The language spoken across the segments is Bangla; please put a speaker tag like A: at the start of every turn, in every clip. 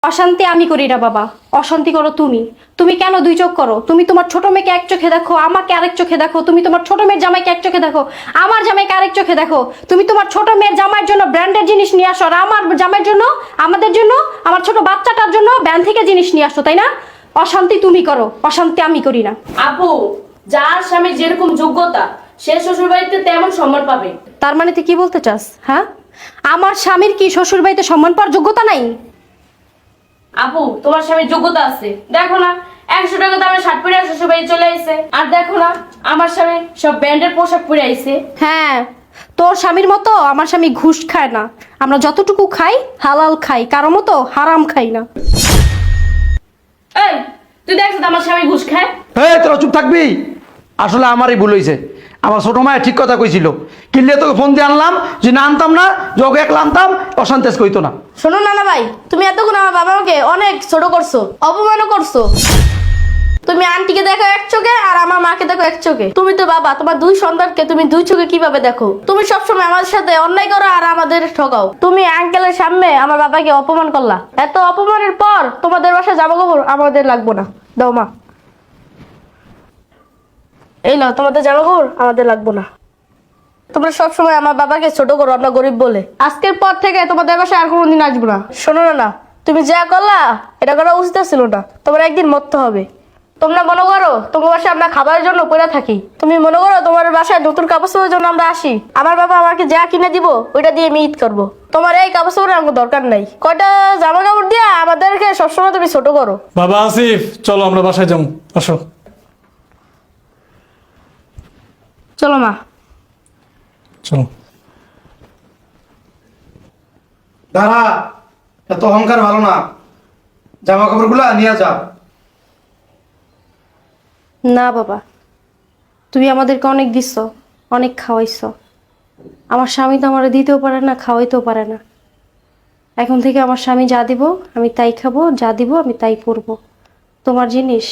A: অশান্তি আমি করি না বাবা, অশান্তি করো তুমি। তুমি কেন দুই চোখ করো? তুমি তোমার ছোট মেয়েকে এক চোখে দেখো, আমাকে আরেক চোখে দেখো। তুমি তোমার ছোট মেয়ের জামাইকে এক চোখে দেখো, আমার জামাইকে আরেক চোখে দেখো। তুমি তোমার ছোট মেয়ের জামাইয়ের জন্য ব্র্যান্ডের জিনিস নিয়ে আসো, আর আমার জামাইয়ের জন্য, আমাদের জন্য, আমার ছোট বাচ্চাটার জন্য ব্যান্ড থেকে জিনিস নিয়ে আসো, তাই না? অশান্তি তুমি করো, অশান্তি আমি করি না।
B: আপু, যার স্বামী যেরকম যোগ্যতা সে শ্বশুর বাড়িতে তেমন সম্মান পাবে।
A: তার মানে তুই কি বলতে চাস? হ্যাঁ, আমার স্বামীর কি শ্বশুর বাড়িতে সম্মান পাওয়ার যোগ্যতা নাই?
B: আপু, তোমার স্বামীর যোগ্যতা আছে। দেখো না, 100 টাকা দামের শার্ট পরে শ্বশুর বাড়ি চলে আইছে। আর দেখো না, আমার স্বামী সব ব্র্যান্ডের পোশাক পরে আইছে।
A: হ্যাঁ, তোর স্বামীর মতো আমার স্বামী ঘুষ খায় না। আমরা যতটুকু খাই হালাল খাই, কারো মতো হারাম খাই না।
B: এই, তুই দেখছ আমার স্বামী ঘুষ খায়?
C: হ্যাঁ, তোরা চুপ থাকবি। আসলে আমারই ভুল হয়েছে। আমার ছোট মায়ের ঠিক কথা কইছিল, কিনলে তোকে ফোন দিয়ে আনলাম, যে না আনতাম না, যোগ একলা আনতাম, অশান্তেজ কইতো না।
D: শোনো নানা ভাই, তুমি এতক্ষণ আমার বাবাকে অনেক ছোট করছো, অপমানও করছো। তুমি আন্টিকে দেখো এক চোখে আর আমার মাকে দেখো এক চোখে। তুমি তো বাবা, তোমার দুই সন্তানকে তুমি দুই চোখে কিভাবে দেখো? তুমি সবসময় আমাদের সাথে অন্যায় করো আর আমাদের ঠকাও। তুমি আঙ্কেলের সামনে আমার বাবাকে অপমান করলা। এত অপমানের পর তোমাদের বাসায় জামা কাপড় আমাদের লাগবো না। দাও মা, এই নাও তোমাদের জামা কাপড় আমাদের লাগবো না। তোমরা সবসময় আমার বাবাকে ছোট করো, আমরা গরিব বলে। আজকের পর থেকে তোমাদের বাসায় আর কোনোদিন আসবো না। শোনো না, তুমি যা করলা এটা করা উচিত ছিল না। তোমার একদিন মরতে হবে। তোমরা মনে করো তোমার বাসায় আমরা খাবারের জন্য পড়ে থাকি, তুমি মনে করো তোমার বাসায় নতুন কাপড় চোপড়ের জন্য আমরা আসি। আমার বাবা আমাকে যা কিনে দিব ওইটা দিয়ে আমি ঈদ করবো। তোমার এই কাপড় চোপড়ের আমার দরকার নাই। কয়টা জামা কাপড় দিয়ে আমাদেরকে সবসময় তুমি ছোট করো।
E: বাবা আসিফ, চলো আমরা বাসায় যাবো, আসো।
D: চলো মা।
E: চলো।
C: দাঁড়া, এত অহংকার ভালো না। জামা কাপড়গুলা নিয়ে যা।
A: না বাবা, তুমি আমাদেরকে অনেক দিচ্ছ, অনেক খাওয়াইছ। আমার স্বামী তো আমার দিতেও পারে না, খাওয়াইতেও পারে না। এখন থেকে আমার স্বামী যা দিব আমি তাই খাবো, যা দিব আমি তাই পরবো। তোমার জিনিস,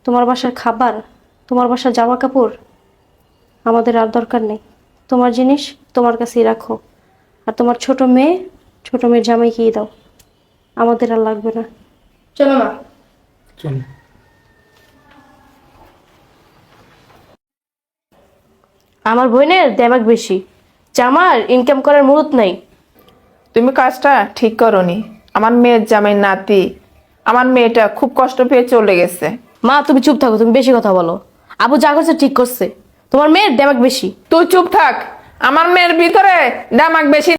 A: তোমার বাসার খাবার, তোমার বাসার জামা কাপড় আমাদের আর দরকার নেই। তোমার জিনিস তোমার কাছেই রাখো, আর তোমার ছোট মেয়ের জামাইকেই দাও, আমাদের আর লাগবে না।
D: চলো মা।
E: চলো।
D: আমার বোনের দেমাগ বেশি, জামার ইনকাম করার মুরুত নাই।
F: তুমি কাজটা ঠিক করনি। আমার মেয়ের জামাই নাতি, আমার মেয়েটা খুব কষ্ট পেয়ে চলে গেছে।
D: মা তুমি চুপ থাকো, তুমি বেশি কথা বলো। আবু যা করছে ঠিক করছে, তোমার মেয়ের দেমাগ বেশি।
F: তুই চুপ থাক। আমার মেয়ের ভিতরে দামাক বেশি